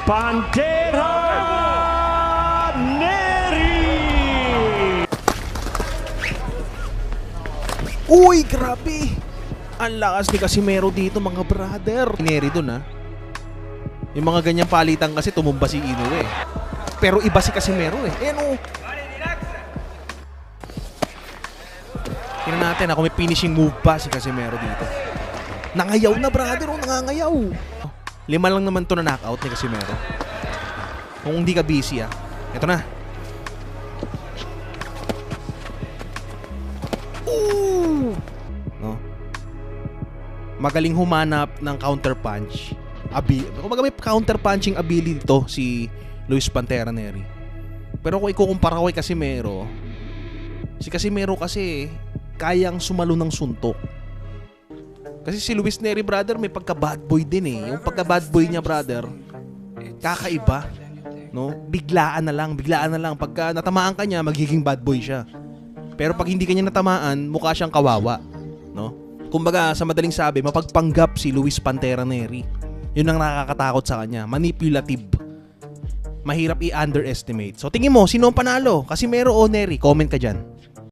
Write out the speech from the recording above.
Pantera Neri! Uy, grabe! Ang lakas ni Casimero dito, mga brother. Neri dun, ha? Yung mga ganyang palitan kasi tumumba si Inoue. Pero iba si Casimero, eh. Ayan, oh. Tingnan natin kung may finishing move pa si Casimero dito. Nangayaw na, brother, oh. Nangangayaw. 5 lang naman to na knockout ni Casimero. Kung hindi ka busy, ha. Ito na. Ooh! No? Magaling humanap ng counter punch. Kumbaga may counter punching ability to si Luis Pantera Neri. Pero kung ikukumpara ko kay Casimero, si Casimero kasi kayang sumalo ng suntok. Kasi si Luis Neri, brother, may pagka bad boy din eh. Yung pagka bad boy niya, brother, kakaiba, no? Biglaan na lang. Pagka natamaan ka niya, magiging bad boy siya. Pero pag hindi kanya natamaan, mukha siyang kawawa, no? Kumbaga, sa madaling sabi, mapagpanggap si Luis Pantera Neri. Yun ang nakakatakot sa kanya. Manipulative. Mahirap i-underestimate. So tingin mo, sino ang panalo? Casimero o Neri? Comment ka dyan.